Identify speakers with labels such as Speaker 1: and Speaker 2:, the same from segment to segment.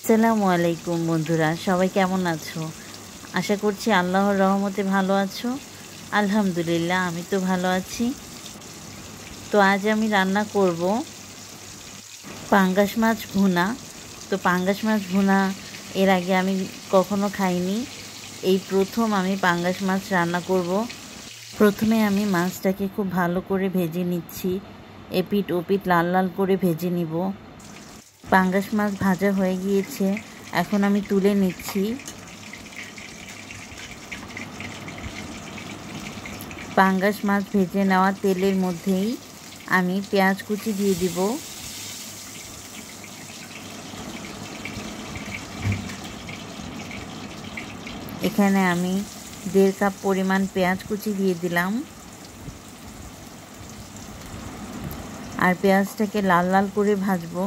Speaker 1: আসসালামু আলাইকুম বন্ধুরা, সবাই কেমন আছো? আশা করছি আল্লাহর রহমতে ভালো আছো। আলহামদুলিল্লাহ, আমি তো ভালো আছি। তো আজ আমি রান্না করব পাঙ্গাস মাছ ভুনা। তো পাঙ্গাস মাছ ভুনা এর আগে আমি কখনো খাইনি, এই প্রথম আমি পাঙ্গাস মাছ রান্না করব। প্রথমে আমি মাছটাকে খুব ভালো করে ভেজে নিচ্ছি, এপিট ওপিট লাল লাল করে ভেজে নিব। পাঙ্গাস মাছ ভাজা হয়ে গিয়েছে, এখন আমি তুলে নিচ্ছি। পাঙ্গাস মাছ ভেজে নেওয়া তেলের মধ্যেই আমি পেঁয়াজ কুচি দিয়ে দিব। এখানে আমি 1.5 কাপ পরিমাণ পেঁয়াজ কুচি দিয়ে দিলাম। আর পেঁয়াজটাকে লাল লাল করে ভাজবো,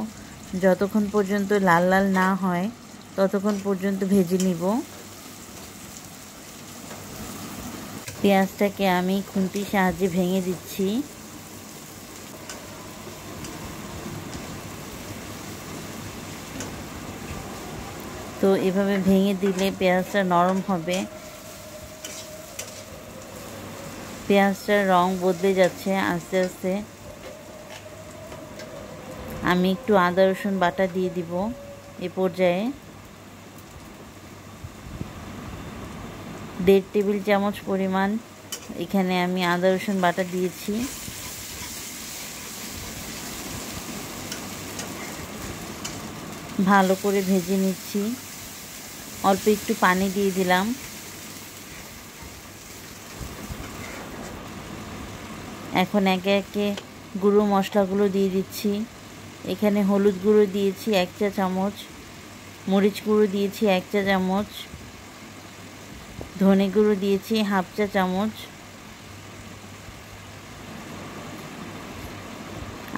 Speaker 1: যতক্ষণ পর্যন্ত লাল লাল না হয় ততক্ষণ পর্যন্ত ভেজে নিব। পেঁয়াজটাকে আমি খুন্তির সাহায্যে ভেঙে দিচ্ছি। তো এভাবে ভেঙে দিলে পেঁয়াজটা নরম হবে। পেঁয়াজটার রং বদলে যাচ্ছে আস্তে আস্তে। আমি একটু আদা রসুন বাটা দিয়ে দিব এ পর্যায়ে। 1.5 টেবিল চামচ পরিমাণ এখানে আমি আদা রসুন বাটা দিয়েছি। ভালো করে ভেজে নিচ্ছি। অল্প একটু পানি দিয়ে দিলাম। এখন একে একে গুঁড়ো মশলাগুলো দিয়ে দিচ্ছি। এখানে হলুদ গুঁড়ো দিয়েছি 1 চা চামচ, মরিচ গুঁড়ো দিয়েছি 1 চা চামচ, ধনে গুঁড়ো দিয়েছি 1/2 চা চামচ,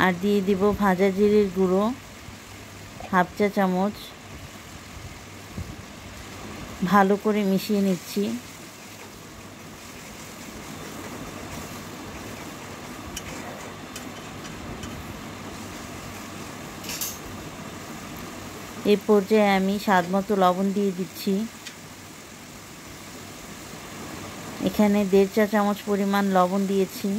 Speaker 1: আর দিয়ে দিব ভাজা জিরের গুঁড়ো 1/2 চা চামচ। ভালো করে মিশিয়ে নিচ্ছি। এই পর্যায়ে আমি স্বাদ মতো লবণ দিয়ে দিচ্ছি। এখানে 1.5 চা চামচ পরিমাণ লবণ দিয়েছি।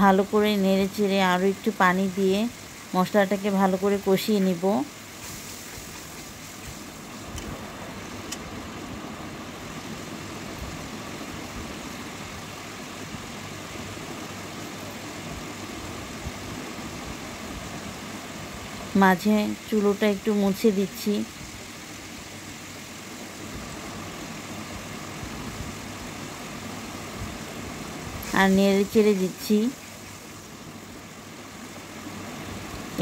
Speaker 1: ভালো করে নেড়ে চেড়ে আরও একটু পানি দিয়ে মশলাটাকে ভালো করে কষিয়ে নিব। মাঝে চুলোটা একটু মুছে দিচ্ছি। আর নেড়ে চেড়ে দিচ্ছি।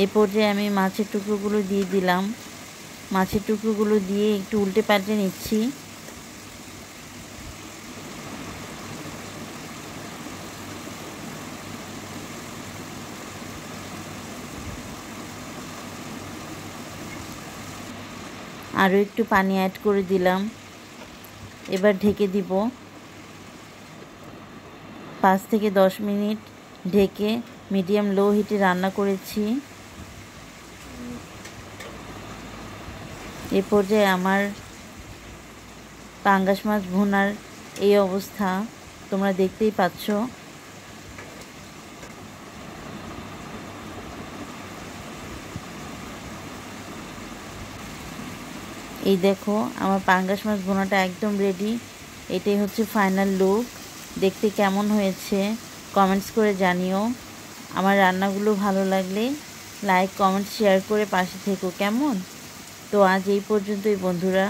Speaker 1: এ পর্যায়ে আমি মাছের টুকরোগুলো দিয়ে দিলাম। মাছের টুকরোগুলো দিয়ে একটু উল্টে পাল্টে নিচ্ছি। আরও একটু পানি অ্যাড করে দিলাম। এবার ঢেকে দিব। 5 থেকে 10 মিনিট ঢেকে মিডিয়াম লো হিটে রান্না করেছি। এ পর্যায়ে আমার পাঙ্গাস মাছ ভুনার এই অবস্থা, তোমরা দেখতেই পাচ্ছ। এই দেখো আমার পাঙ্গাস মাছ ভুনাটা একদম রেডি। এটাই হচ্ছে ফাইনাল লুক। দেখতে কেমন হয়েছে কমেন্টস করে জানিও। আমার রান্নাগুলো ভালো লাগলে লাইক কমেন্ট শেয়ার করে পাশে থেকো কেমন। তো আজ এই পর্যন্তই বন্ধুরা,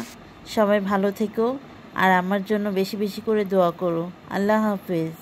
Speaker 1: সবাই ভালো থেকো আর আমার জন্য বেশি বেশি করে দোয়া করো। আল্লাহ হাফেজ।